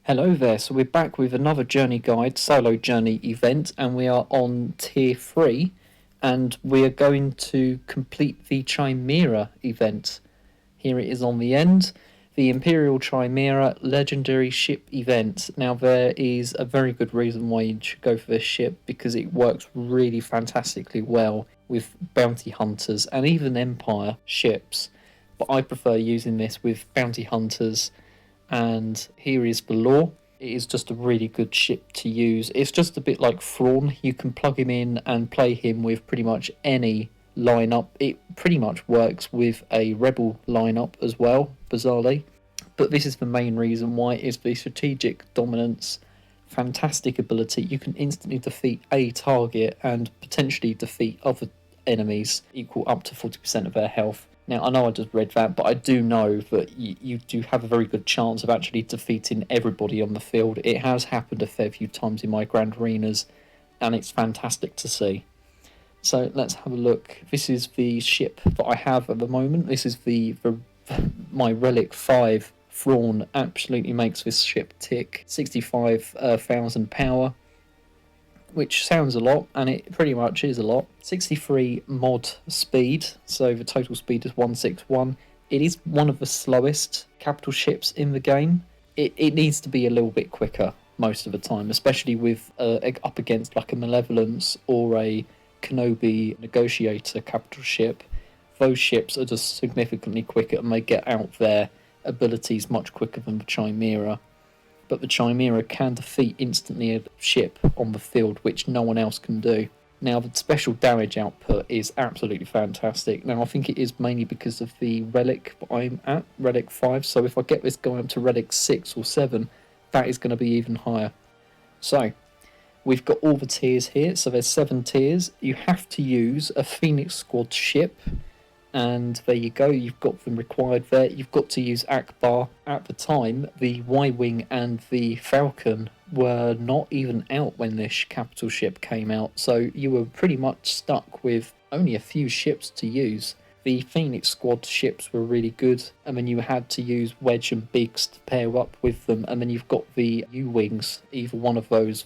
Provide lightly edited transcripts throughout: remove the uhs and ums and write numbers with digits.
Hello there, so we're back with another journey guide, solo journey event, and we are on tier 3, and we are going to complete the Chimaera event. Here it is on the end, the Imperial Chimaera Legendary Ship event. Now there is a very good reason why you should go for this ship, because it works really fantastically well with bounty hunters and even Empire ships, but I prefer using this with bounty hunters. And here is the lore. It is just a really good ship to use. It's just a bit like Flacon. You can plug him in and play him with pretty much any lineup. It pretty much works with a rebel lineup as well, bizarrely. But this is the main reason why, is the strategic dominance, fantastic ability. You can instantly defeat a target and potentially defeat other enemies equal up to 40% of their health. Now, I know I just read that, but I do know that you do have a very good chance of actually defeating everybody on the field. It has happened a fair few times in my Grand Arenas, and it's fantastic to see. So let's have a look. This is the ship that I have at the moment. This is my Relic 5 Thrawn. Absolutely makes this ship tick. 65,000 power, which sounds a lot, and it pretty much is a lot. 63 mod speed, so the total speed is 161. It is one of the slowest capital ships in the game. It needs to be a little bit quicker most of the time, especially with up against like a Malevolence or a Kenobi Negotiator capital ship. Those ships are just significantly quicker, and they get out their abilities much quicker than the Chimaera. But the Chimaera can defeat instantly a ship on the field, which no one else can do. Now, the special damage output is absolutely fantastic. Now, I think it is mainly because of the Relic that I'm at, Relic 5. So if I get this going up to Relic 6 or 7, that is going to be even higher. So, we've got all the tiers here. So there's 7 tiers. You have to use a Phoenix Squad ship. And there you go, you've got them required there. You've got to use Akbar. At the time, the Y-Wing and the Falcon were not even out when this capital ship came out, so you were pretty much stuck with only a few ships to use. The Phoenix Squad ships were really good, and then you had to use Wedge and Biggs to pair up with them, and then you've got the U-Wings, either one of those,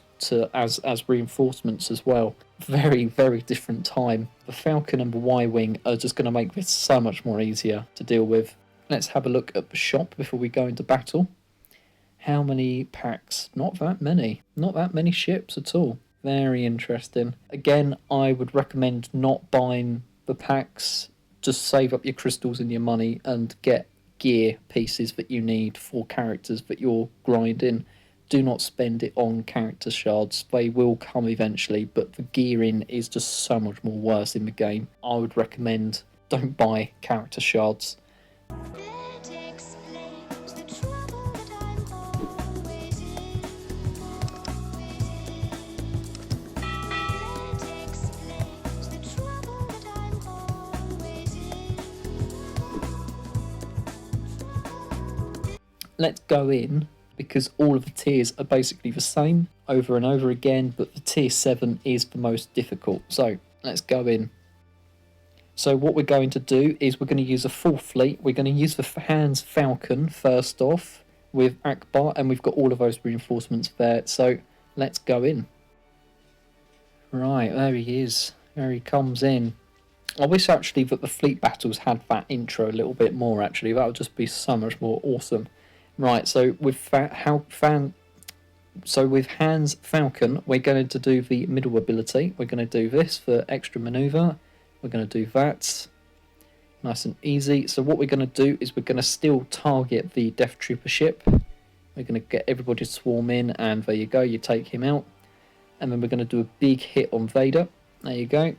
as reinforcements as well. Very, very different time. The Falcon and the Y-Wing are just going to make this so much more easier to deal with. Let's have a look at the shop before we go into battle. How many packs? Not that many. Not that many ships at all. Very interesting. Again, I would recommend not buying the packs. Just save up your crystals and your money and get gear pieces that you need for characters that you're grinding. Do not spend it on character shards. They will come eventually, but the gearing is just so much more worse in the game. I would recommend don't buy character shards. Let's go in, because all of the tiers are basically the same over and over again, but the tier 7 is the most difficult. So let's go in. So what we're going to do is we're going to use a full fleet. We're going to use the Hans Falcon first off with Akbar, and we've got all of those reinforcements there. So let's go in. Right, there he is. There he comes in. I wish actually that the fleet battles had that intro a little bit more actually. That would just be so much more awesome. Right, so with Hans Falcon, we're going to do the middle ability. We're going to do this for extra maneuver. We're going to do that. Nice and easy. So what we're going to do is we're going to still target the Death Trooper ship. We're going to get everybody to swarm in, and there you go, you take him out. And then we're going to do a big hit on Vader. There you go.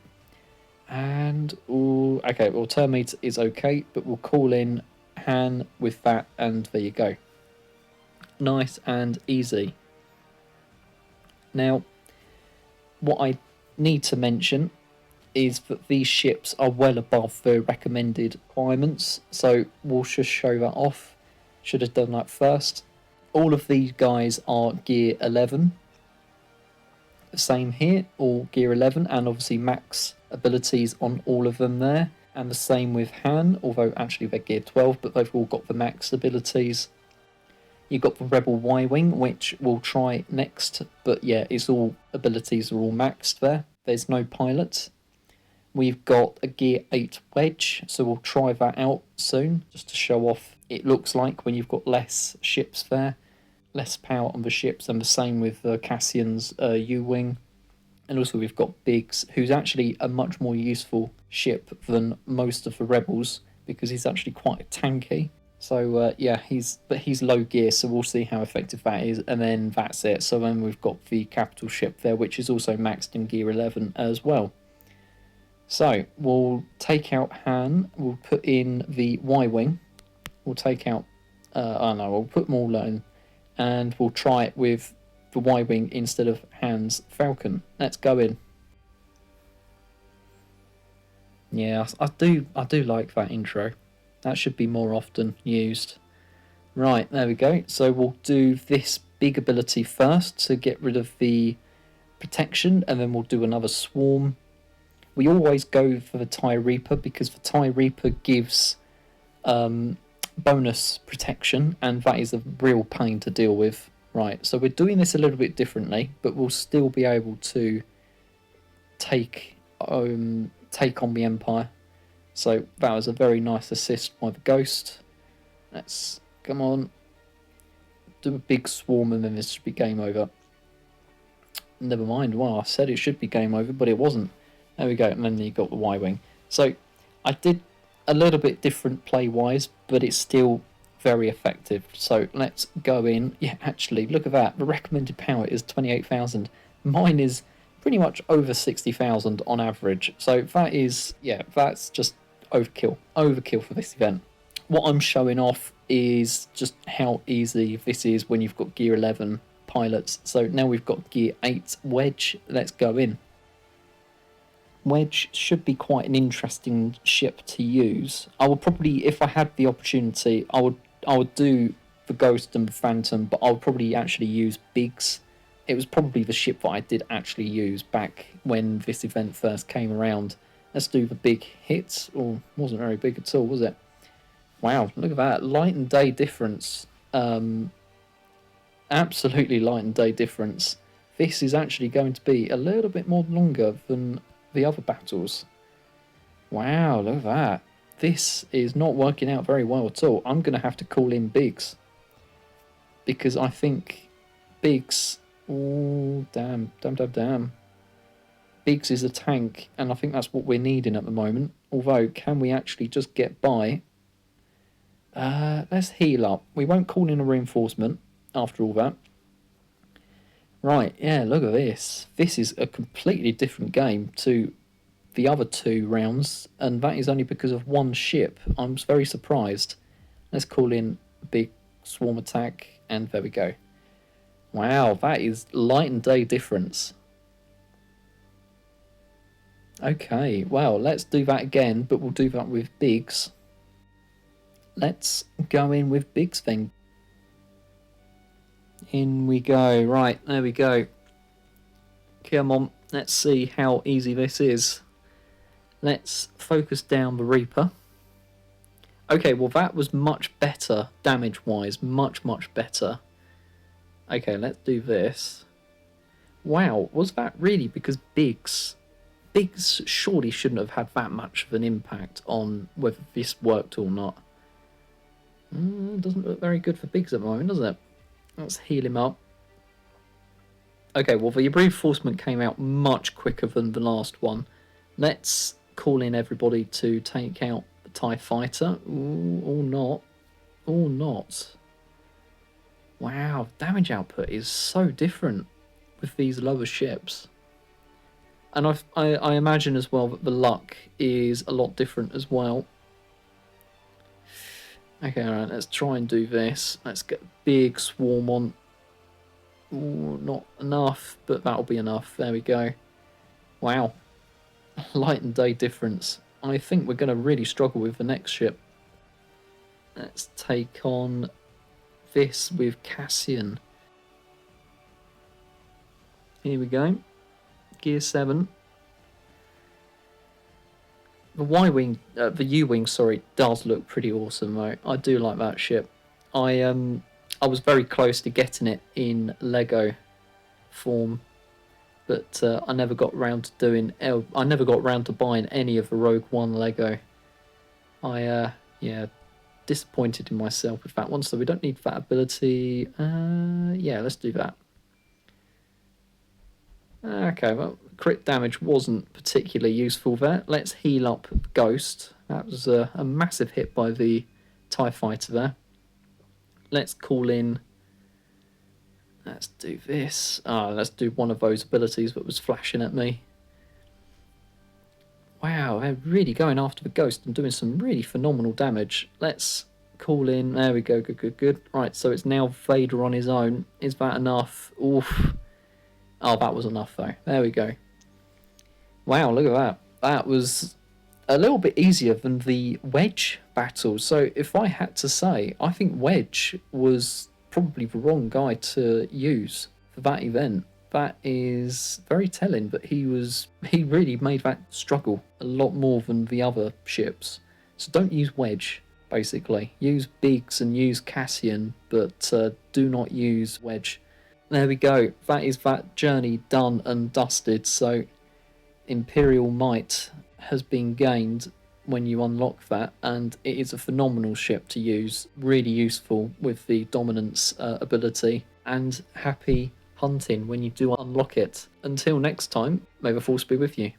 And, ooh, okay, well, Termite is okay, but we'll call in Han with that, and there you go. Nice and easy. Now, what I need to mention is that these ships are well above the recommended requirements, so we'll just show that off. Should have done that first. All of these guys are gear 11. The same here, all gear 11, and obviously max abilities on all of them there. And the same with Han, although actually they're gear 12, but they've all got the max abilities. You've got the Rebel Y-Wing, which we'll try next, but yeah, it's all abilities are all maxed there. There's no pilot. We've got a gear 8 Wedge, so we'll try that out soon, just to show off it looks like when you've got less ships there. Less power on the ships, and the same with Cassian's U-Wing. And also we've got Biggs, who's actually a much more useful ship than most of the Rebels, because he's actually quite tanky. So yeah, he's low gear, so we'll see how effective that is, and then that's it. So then we've got the capital ship there, which is also maxed in gear 11 as well. So we'll take out Han, we'll put in the Y-Wing, we'll take out, we'll put them all in, and we'll try it with the Y-Wing instead of Han's Falcon. Let's go in. Yeah, I do like that intro. That should be more often used. Right, there we go. So we'll do this big ability first to get rid of the protection, and then we'll do another swarm. We always go for the TIE Reaper because the TIE Reaper gives bonus protection, and that is a real pain to deal with. Right, so we're doing this a little bit differently, but we'll still be able to take on the Empire. So that was a very nice assist by the Ghost. Let's, come on, do a big swarm, and then this should be game over. Never mind, well, I said it should be game over, but it wasn't. There we go, and then you got the Y-Wing. So I did a little bit different play-wise, but it's still very effective. So let's go in. Yeah, actually, look at that. The recommended power is 28,000. Mine is pretty much over 60,000 on average. So that is, yeah, that's just overkill for this event. What I'm showing off is just how easy this is when you've got gear 11 pilots. So now we've got gear 8 Wedge. Let's go in. Wedge should be quite an interesting ship to use. I would probably, if I had the opportunity, I would do the Ghost and the Phantom, but I would probably actually use Biggs. It was probably the ship that I did actually use back when this event first came around. Let's do the big hits. Oh, wasn't very big at all, was it? Wow, look at that. Light and day difference. Absolutely light and day difference. This is actually going to be a little bit more longer than the other battles. Wow, look at that. This is not working out very well at all. I'm going to have to call in Biggs, because I think Biggs... Oh, damn. Biggs is a tank, and I think that's what we're needing at the moment. Although, can we actually just get by? Let's heal up. We won't call in a reinforcement after all that. Right, yeah, look at this. This is a completely different game to the other two rounds, and that is only because of one ship. I'm very surprised. Let's call in a big swarm attack, and there we go. Wow, that is light and day difference. Okay, well, let's do that again, but we'll do that with Biggs. Let's go in with Biggs then. In we go. Right, there we go. Come on, let's see how easy this is. Let's focus down the Reaper. Okay, well that was much better damage-wise. Much better. Okay, let's do this. Wow, was that really because Biggs surely shouldn't have had that much of an impact on whether this worked or not. Doesn't look very good for Biggs at the moment, does it? Let's heal him up. Okay, well the reinforcement came out much quicker than the last one. Let's call in everybody to take out the TIE Fighter. Ooh, or not. Or not. Wow, damage output is so different with these lower ships. And I imagine as well that the luck is a lot different as well. Okay, alright, let's try and do this. Let's get a big swarm on. Ooh, not enough, but that'll be enough. There we go. Wow. Light and day difference. I think we're going to really struggle with the next ship. Let's take on this with Cassian. Here we go. Gear 7. The Y-wing, the U-wing, sorry, does look pretty awesome though. I do like that ship. I was very close to getting it in Lego form, but I never got round to doing. I never got round to buying any of the Rogue One Lego. Yeah, disappointed in myself with that one. So we don't need that ability. Yeah, let's do that. Okay, well, crit damage wasn't particularly useful there. Let's heal up Ghost. That was a massive hit by the TIE fighter there. Let's call in... Let's do this. Let's do one of those abilities that was flashing at me. Wow, they're really going after the Ghost and doing some really phenomenal damage. Let's call in... There we go, good. Right, so it's now Vader on his own. Is that enough? Oof. Oh, that was enough though. There we go. Wow, look at that. That was a little bit easier than the Wedge battle. So if I had to say, I think Wedge was probably the wrong guy to use for that event. That is very telling, but he really made that struggle a lot more than the other ships. So don't use Wedge, basically. Use Biggs and use Cassian, but do not use Wedge. There we go. That is that journey done and dusted. So Imperial Might has been gained when you unlock that, and it is a phenomenal ship to use. Really useful with the dominance ability, and happy hunting when you do unlock it. Until next time, may the Force be with you.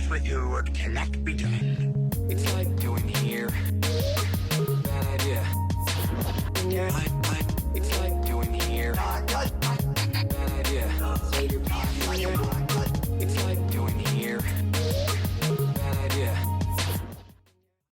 With you, it cannot be done. It's like